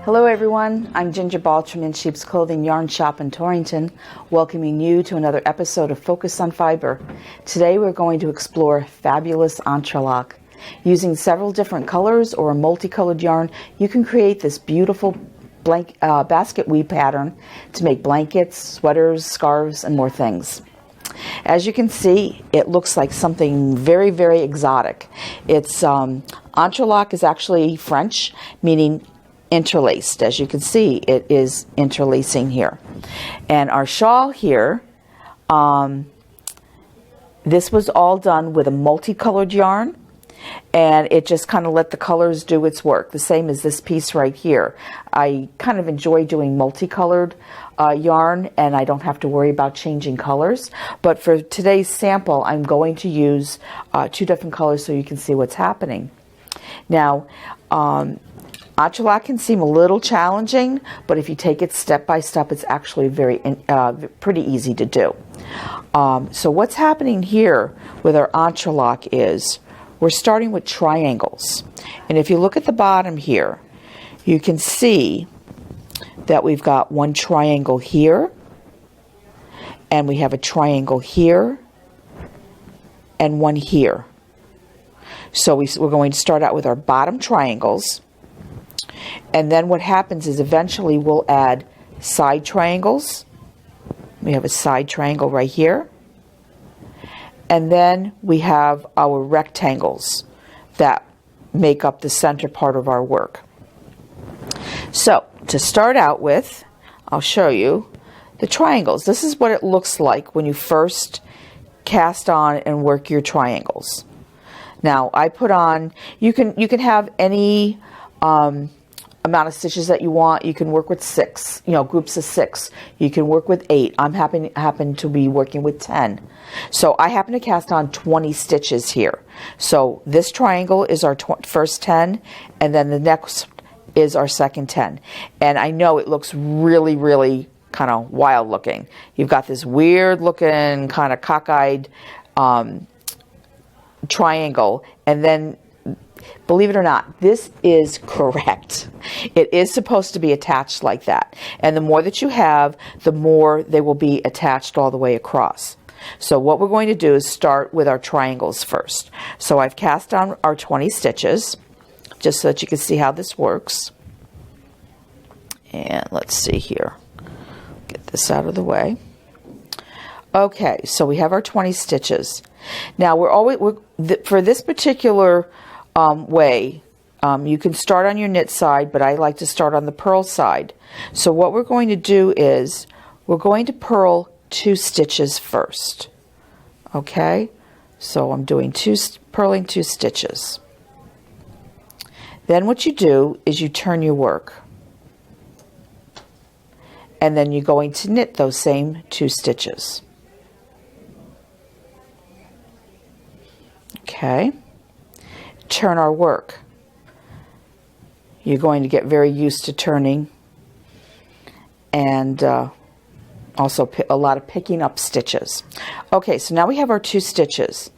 Hello everyone, I'm Ginger Baltram in Sheep's Clothing Yarn Shop in Torrington, welcoming you to another episode of Focus on Fiber. Today we're going to explore fabulous Entrelac. Using several different colors or a multicolored yarn, you can create this beautiful basket weave pattern to make blankets, sweaters, scarves, and more things. As you can see, it looks like something very, very exotic. It's Entrelac is actually French, meaning interlaced. As you can see, it is interlacing here. And our shawl here, this was all done with a multicolored yarn, and it just kind of let the colors do its work. The same as this piece right here. I kind of enjoy doing multicolored yarn, and I don't have to worry about changing colors. But for today's sample, I'm going to use two different colors so you can see what's happening. Now, Entrelac can seem a little challenging, but if you take it step by step, it's actually pretty easy to do. So what's happening here with our Entrelac is we're starting with triangles. And if you look at the bottom here, you can see that we've got one triangle here, and we have a triangle here, and one here. So we're going to start out with our bottom triangles. And then what happens is eventually we'll add side triangles. We have a side triangle right here. And then we have our rectangles that make up the center part of our work. So to start out with, I'll show you the triangles. This is what it looks like when you first cast on and work your triangles. Now I put on, you can have any amount of stitches that you want. You can work with 6, groups of 6. You can work with 8. I'm happen to be working with 10. So I happen to cast on 20 stitches here. So this triangle is our first 10, and then the next is our second 10. And I know it looks really, really kind of wild looking. You've got this weird looking kind of cockeyed triangle, and then believe it or not, this is correct. It is supposed to be attached like that. And the more that you have, the more they will be attached all the way across. So what we're going to do is start with our triangles first. So I've cast on our 20 stitches, just so that you can see how this works. And let's see here. Get this out of the way. Okay, so we have our 20 stitches. Now for this particular way, you can start on your knit side, but I like to start on the purl side. So what we're going to do is we're going to purl 2 stitches first. Okay, so I'm doing purling 2 stitches. Then what you do is you turn your work, and then you're going to knit those same 2 stitches. Okay, turn our work. You're going to get very used to turning, and also a lot of picking up stitches. Okay, so now we have our 2 stitches.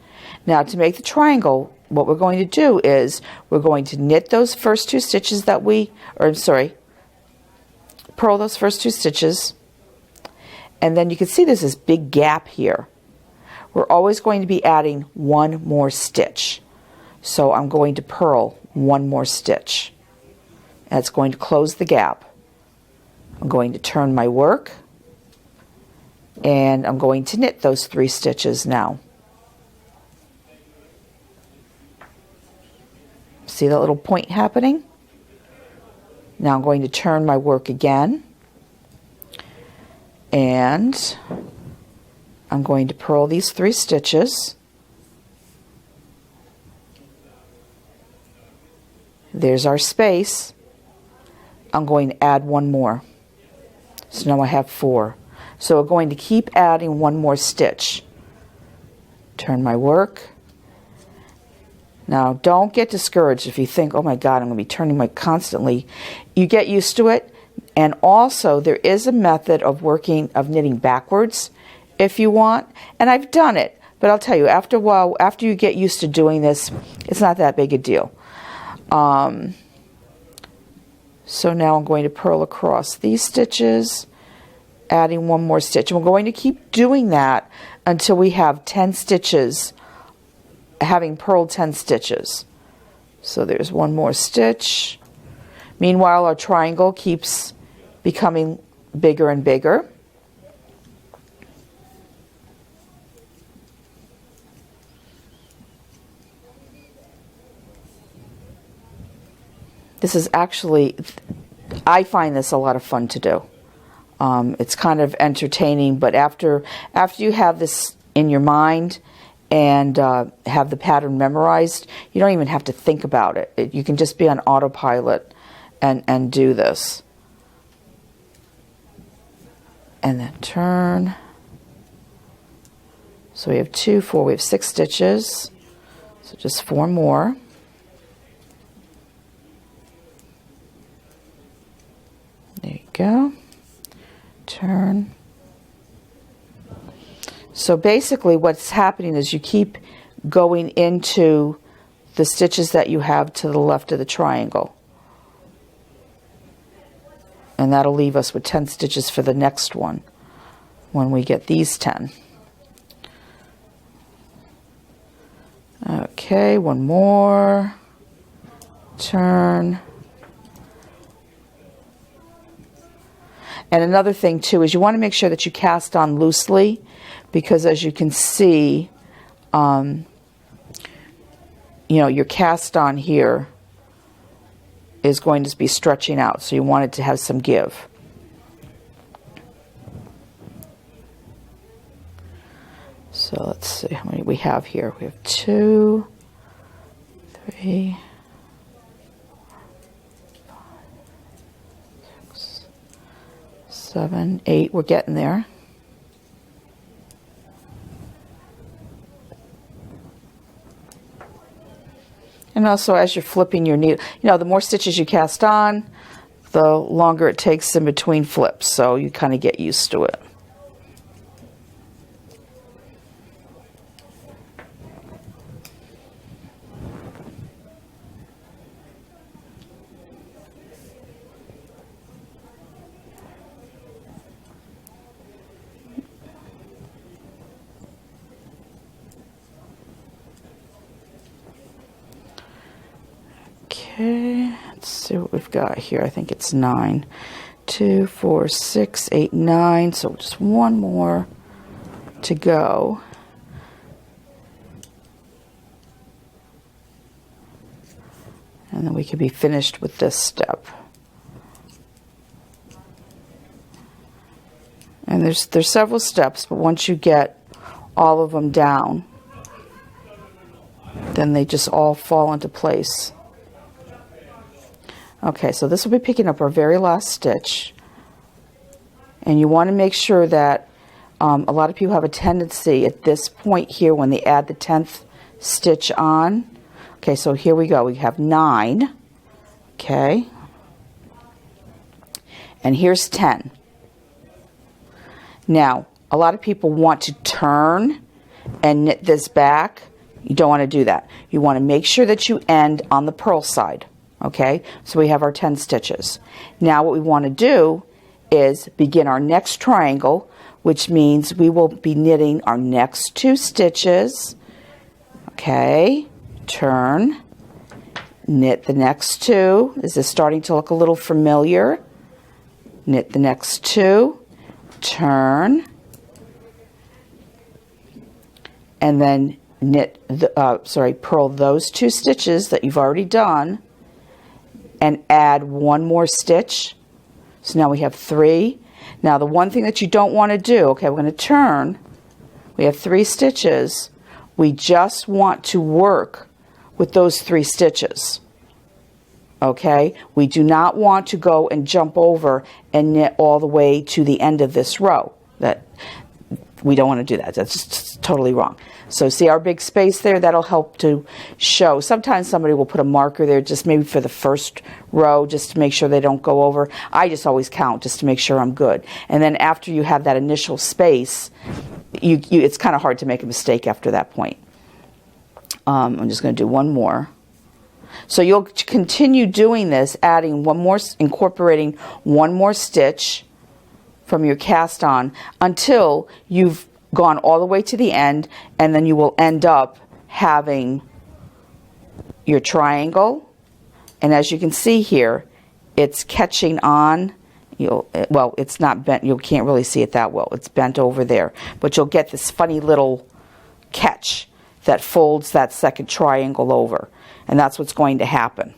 Now to make the triangle, what we're going to do is we're going to knit those first 2 stitches purl those first 2 stitches, and then you can see there's this big gap here. We're always going to be adding one more stitch. So I'm going to purl one more stitch. That's going to close the gap. I'm going to turn my work, and I'm going to knit those 3 stitches now. See that little point happening? Now I'm going to turn my work again, and I'm going to purl these 3 stitches. There's our space. I'm going to add one more. So now I have 4. So we're going to keep adding one more stitch. Turn my work. Now don't get discouraged if you think, oh my God, I'm going to be turning my constantly. You get used to it. And also there is a method of knitting backwards if you want. And I've done it. But I'll tell you, after a while, after you get used to doing this, it's not that big a deal. So now I'm going to purl across these stitches, adding one more stitch. And we're going to keep doing that until we have 10 stitches, having purled 10 stitches. So there's one more stitch. Meanwhile, our triangle keeps becoming bigger and bigger. This is actually, I find this a lot of fun to do. It's kind of entertaining, but after you have this in your mind and have the pattern memorized, you don't even have to think about it. You can just be on autopilot and do this. And then turn. So we have 2, 4, we have 6 stitches. So just 4 more. There you go. Turn. So basically what's happening is you keep going into the stitches that you have to the left of the triangle. And that'll leave us with 10 stitches for the next one when we get these 10. Okay, one more. Turn. And another thing too is you want to make sure that you cast on loosely, because as you can see, you know, your cast on here is going to be stretching out, so you want it to have some give. So let's see how many we have here. We have 2, 3, 5, 6, 7, 8. We're getting there. And also as you're flipping your needle, you know, the more stitches you cast on, the longer it takes in between flips, so you kind of get used to it. Okay, let's see what we've got here. I think it's 9. 2, 4, 6, 8, 9. So just one more to go. And then we can be finished with this step. And there's several steps, but once you get all of them down, then they just all fall into place. Okay, so this will be picking up our very last stitch. And you want to make sure that a lot of people have a tendency at this point here when they add the 10th stitch on. Okay, so here we go. We have 9. Okay. And here's 10. Now, a lot of people want to turn and knit this back. You don't want to do that. You want to make sure that you end on the purl side. Okay, so we have our 10 stitches. Now what we want to do is begin our next triangle, which means we will be knitting our next 2 stitches. Okay, turn, knit the next 2. Is this starting to look a little familiar? Knit the next 2, turn, and then knit the, purl those 2 stitches that you've already done, and add one more stitch. So now we have 3. Now the one thing that you don't want to do, okay, we're going to turn. We have 3 stitches. We just want to work with those 3 stitches. Okay? We do not want to go and jump over and knit all the way to the end of this row. We don't want to do that. That's just totally wrong. So see our big space there? That'll help to show. Sometimes somebody will put a marker there just maybe for the first row just to make sure they don't go over. I just always count just to make sure I'm good. And then after you have that initial space, it's kind of hard to make a mistake after that point. I'm just going to do one more. So you'll continue doing this, adding one more, incorporating one more stitch from your cast on until you've gone all the way to the end, and then you will end up having your triangle. And as you can see here, it's catching on. Well, it's not bent. You can't really see it that well. It's bent over there. But you'll get this funny little catch that folds that second triangle over. And that's what's going to happen.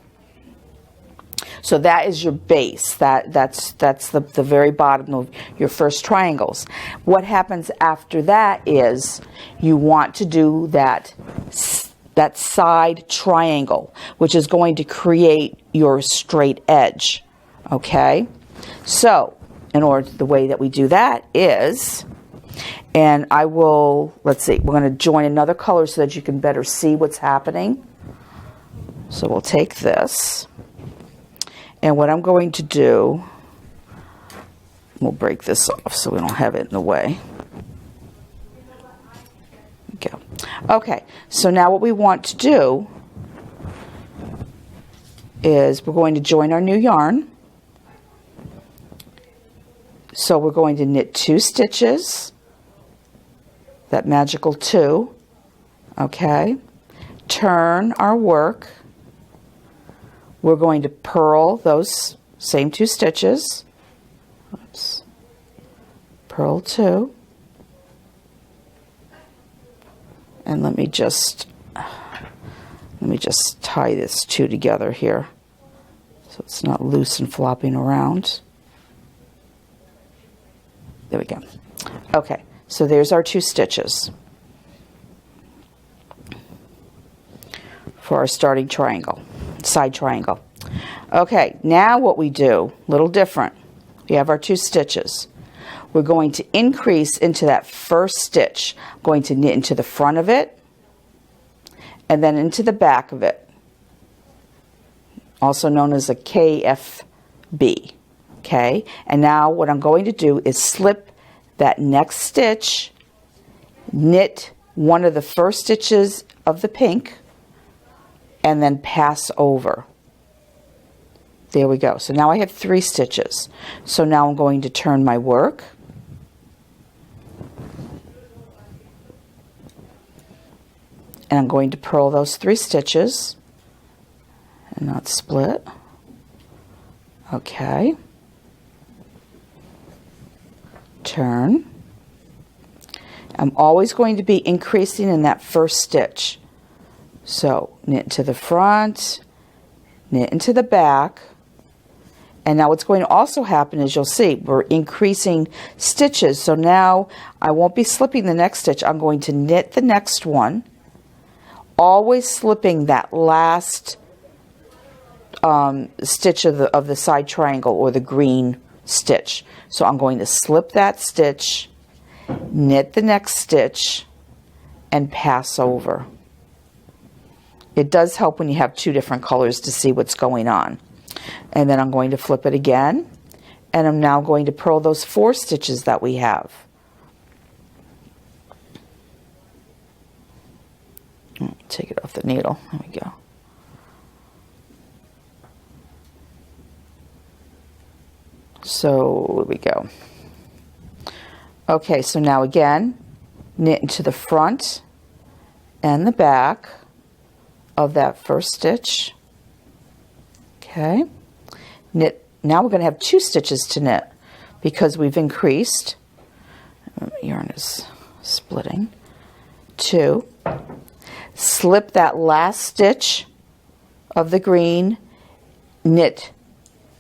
So that is your base. That's the very bottom of your first triangles. What happens after that is you want to do that side triangle, which is going to create your straight edge. Okay? So, the way that we do that is, and I will, let's see, we're going to join another color so that you can better see what's happening. So we'll take this, and what I'm going to do, we'll break this off so we don't have it in the way. Go. Okay, so now what we want to do is we're going to join our new yarn. So we're going to knit 2 stitches, that magical 2, okay, turn our work, we're going to purl those same 2 stitches, oops, purl 2, and let me just tie this 2 together here so it's not loose and flopping around. There we go. Okay, so there's our 2 stitches for our starting triangle, side triangle. Okay, now what we do, a little different. We have our 2 stitches. We're going to increase into that first stitch. I'm going to knit into the front of it and then into the back of it, also known as a KFB. Okay, and now what I'm going to do is slip that next stitch, knit one of the first stitches of the pink, and then pass over. There we go. So now I have 3 stitches. So now I'm going to turn my work. And I'm going to purl those 3 stitches and not split. Okay. Turn. I'm always going to be increasing in that first stitch. So knit to the front, knit into the back, and now what's going to also happen is you'll see we're increasing stitches. So now I won't be slipping the next stitch. I'm going to knit the next one, always slipping that last stitch of the side triangle or the green stitch. So I'm going to slip that stitch, knit the next stitch, and pass over. It does help when you have 2 different colors to see what's going on. And then I'm going to flip it again, and I'm now going to purl those 4 stitches that we have. Take it off the needle. There we go. So there we go. Okay, so now again, knit into the front and the back of that first stitch. Okay, knit. Now we're going to have 2 stitches to knit because we've increased. Yarn is splitting. 2. Slip that last stitch of the green, knit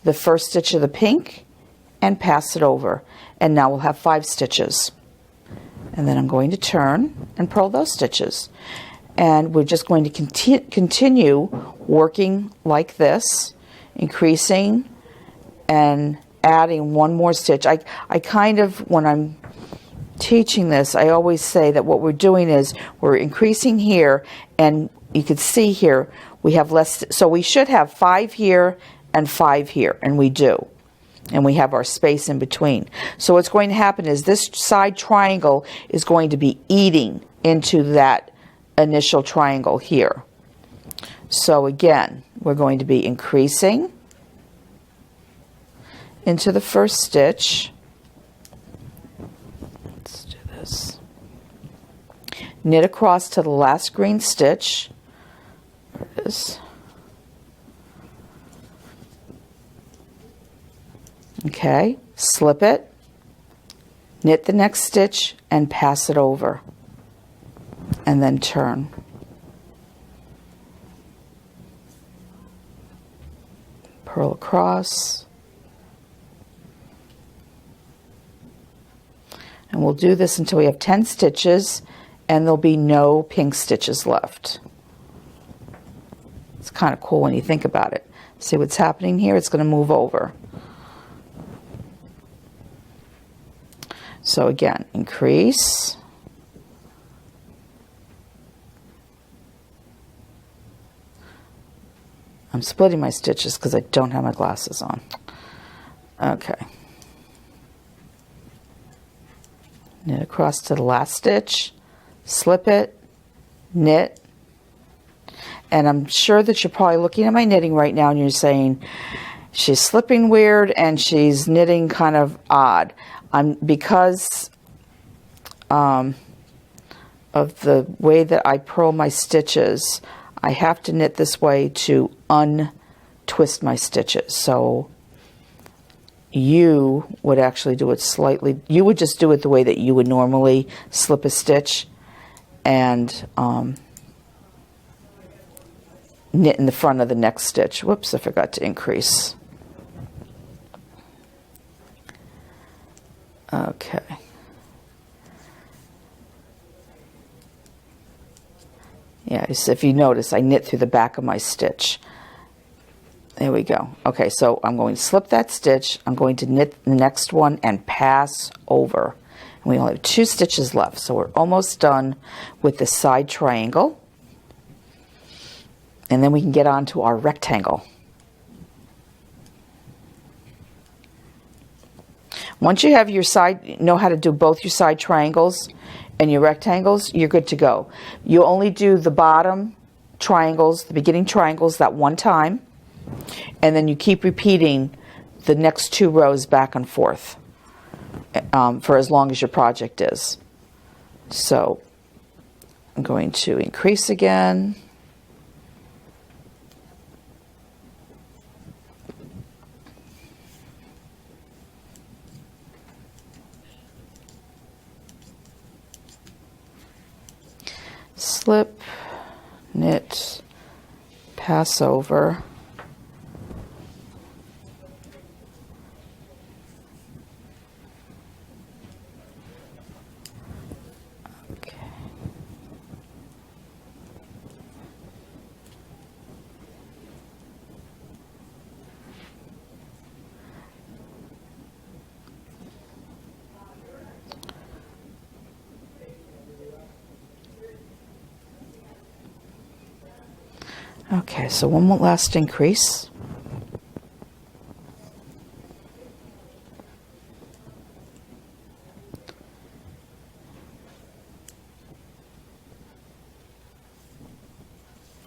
the first stitch of the pink, and pass it over. And now we'll have 5 stitches. And then I'm going to turn and purl those stitches. And we're just going to continue working like this, increasing and adding 1 more stitch. I kind of, when I'm teaching this, I always say that what we're doing is we're increasing here, and you can see here we have less, so we should have 5 here and 5 here, and we do. And we have our space in between. So what's going to happen is this side triangle is going to be eating into that initial triangle here. So again, we're going to be increasing into the first stitch. Let's do this. Knit across to the last green stitch. There it is. Okay, slip it, knit the next stitch, and pass it over, and then turn. Purl across. And we'll do this until we have 10 stitches, and there'll be no pink stitches left. It's kind of cool when you think about it. See what's happening here? It's going to move over. So again, increase. I'm splitting my stitches because I don't have my glasses on. Okay. Knit across to the last stitch, slip it, knit. And I'm sure that you're probably looking at my knitting right now and you're saying, she's slipping weird and she's knitting kind of odd. Because of the way that I purl my stitches, I have to knit this way to untwist my stitches. So you would actually do it slightly, you would just do it the way that you would normally slip a stitch and knit in the front of the next stitch. Whoops, I forgot to increase. Okay. Yeah, so if you notice, I knit through the back of my stitch. There we go. Okay, so I'm going to slip that stitch. I'm going to knit the next one and pass over. And we only have 2 stitches left, so we're almost done with the side triangle. And then we can get on to our rectangle. Once you have your side, know how to do both your side triangles and your rectangles, you're good to go. You only do the bottom triangles, the beginning triangles, that one time, and then you keep repeating the next 2 rows back and forth for as long as your project is. So I'm going to increase again. Slip, knit, pass over. Okay. Okay, so one more last increase.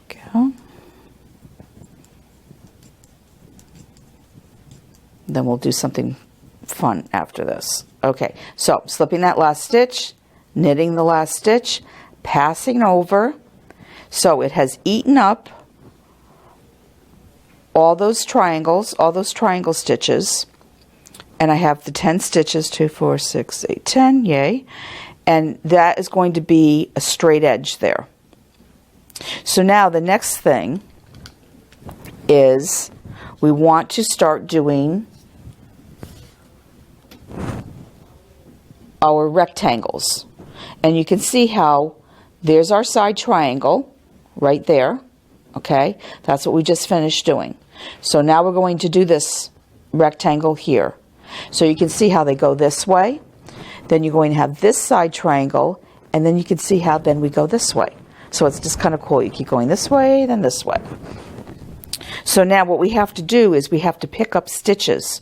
Go. Then we'll do something fun after this. Okay, so slipping that last stitch, knitting the last stitch, passing over. So it has eaten up all those triangle stitches, and I have the 10 stitches, 2, 4, 6, 8, 10, yay, and that is going to be a straight edge there. So now the next thing is we want to start doing our rectangles, and you can see how there's our side triangle right there. Okay, that's what we just finished doing. So now we're going to do this rectangle here. So you can see how they go this way. Then you're going to have this side triangle, and then you can see how then we go this way. So it's just kind of cool. You keep going this way, then this way. So now what we have to do is we have to pick up stitches.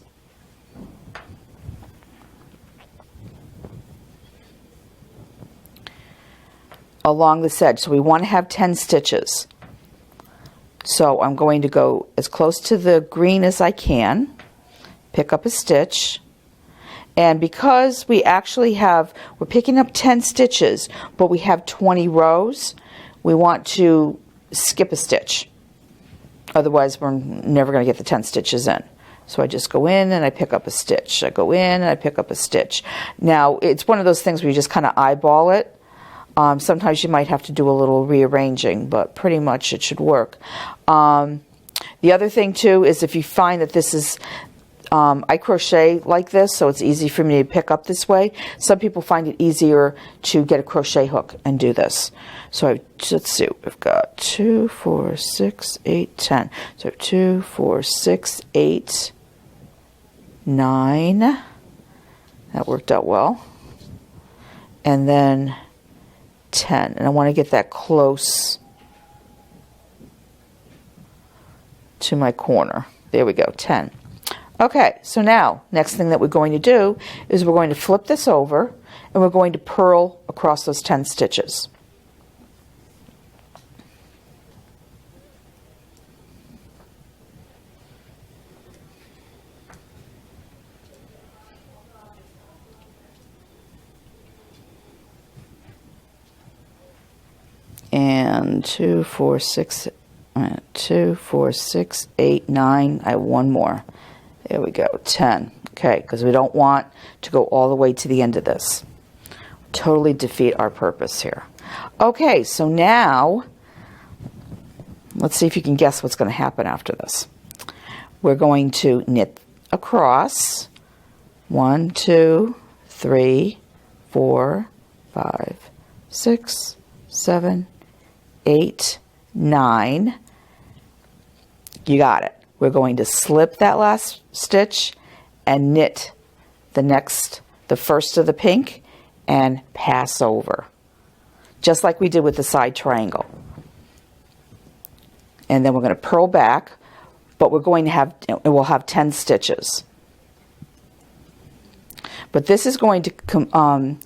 Along this edge. So we want to have 10 stitches. So I'm going to go as close to the green as I can, pick up a stitch, and because we actually we're picking up 10 stitches, but we have 20 rows, we want to skip a stitch. Otherwise, we're never going to get the 10 stitches in. So I just go in and I pick up a stitch. I go in and I pick up a stitch. Now, it's one of those things where you just kind of eyeball it. Sometimes you might have to do a little rearranging, but pretty much it should work. The other thing, too, is if you find that this is, I crochet like this, so it's easy for me to pick up this way. Some people find it easier to get a crochet hook and do this. So let's see, we've got 2, 4, 6, 8, 10. So 2, 4, 6, 8, 9. That worked out well. And then 10. And I want to get that close to my corner. There we go, 10. Okay, so now, next thing that we're going to do is we're going to flip this over and we're going to purl across those 10 stitches. And 2, 4, 6, 2, 4, 6, 8, 9. I have one more. There we go, 10. Okay, because we don't want to go all the way to the end of this. Totally defeat our purpose here. Okay, so now, let's see if you can guess what's going to happen after this. We're going to knit across 1, 2, 3, 4, 5, 6, 7, 8, 9. You got it. We're going to slip that last stitch and knit the first of the pink and pass over, just like we did with the side triangle. And then we're going to purl back, but we'll have 10 stitches. But this is going to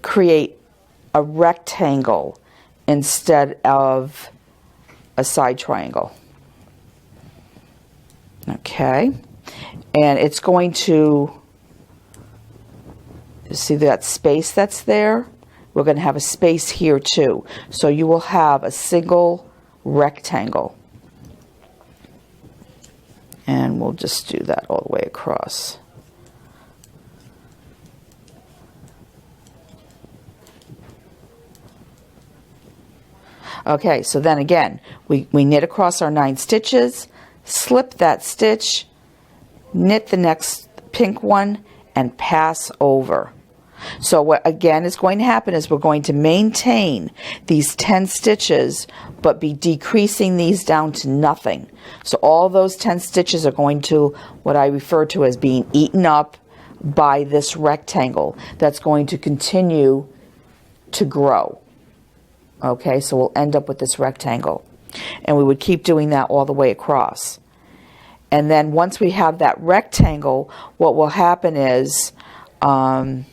create a rectangle instead of a side triangle. Okay, and it's going to, see that space that's there? We're going to have a space here too. So you will have a single rectangle. And we'll just do that all the way across. Okay, so then again, we knit across our 9 stitches, slip that stitch, knit the next pink one, and pass over. So what again is going to happen is we're going to maintain these 10 stitches, but be decreasing these down to nothing. So all those 10 stitches are going to, what I refer to as being eaten up by this rectangle that's going to continue to grow. Okay, so we'll end up with this rectangle. And we would keep doing that all the way across. And then once we have that rectangle, what will happen is, I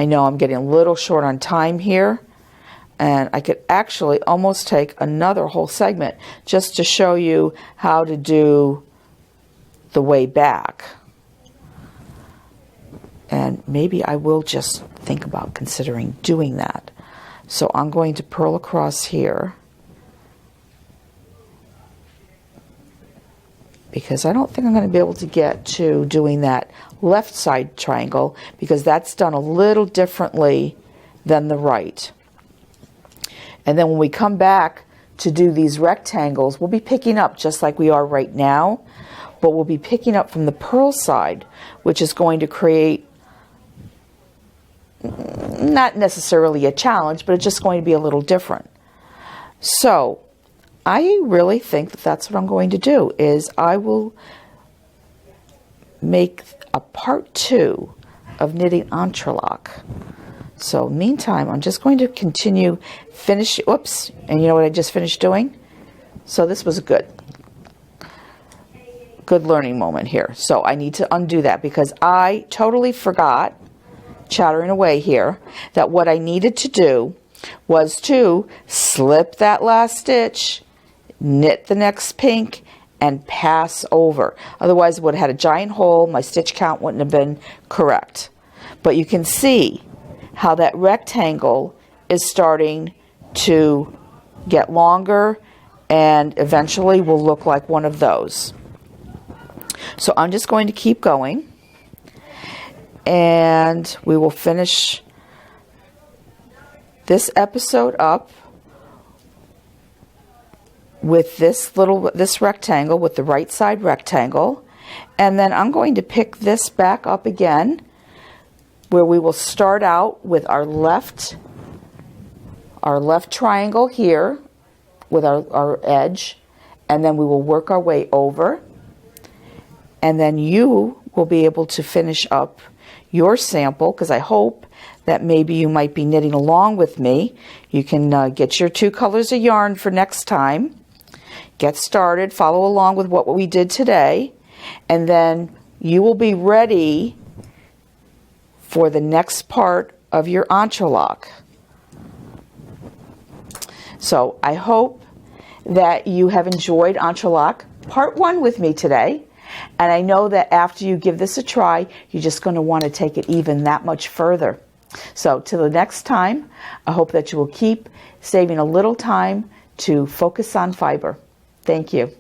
know I'm getting a little short on time here, and I could actually almost take another whole segment just to show you how to do the way back. And maybe I will just think about considering doing that. So I'm going to purl across here, because I don't think I'm going to be able to get to doing that left side triangle, because that's done a little differently than the right. And then when we come back to do these rectangles, we'll be picking up just like we are right now, but we'll be picking up from the purl side, which is going to create not necessarily a challenge, but it's just going to be a little different. So I really think that that's what I'm going to do, is I will make a part 2 of knitting Entrelac. So meantime, I'm just going to continue oops, and you know what I just finished doing? So this was a good learning moment here. So I need to undo that, because I totally forgot, chattering away here, that what I needed to do was to slip that last stitch, knit the next pink, and pass over. Otherwise it would have had a giant hole. My stitch count wouldn't have been correct. But you can see how that rectangle is starting to get longer and eventually will look like one of those. So I'm just going to keep going, and we will finish this episode up with this rectangle, with the right side rectangle, and then I'm going to pick this back up again, where we will start out with our left triangle here with our edge, and then we will work our way over, and then you will be able to finish up your sample, because I hope that maybe you might be knitting along with me. You can get your 2 colors of yarn for next time. Get started, follow along with what we did today, and then you will be ready for the next part of your entrelac. So I hope that you have enjoyed Entrelac Part 1 with me today, and I know that after you give this a try, you're just going to want to take it even that much further. So till the next time, I hope that you will keep saving a little time to focus on fiber. Thank you.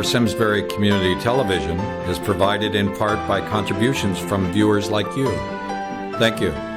Simsbury Community Television is provided in part by contributions from viewers like you. Thank you.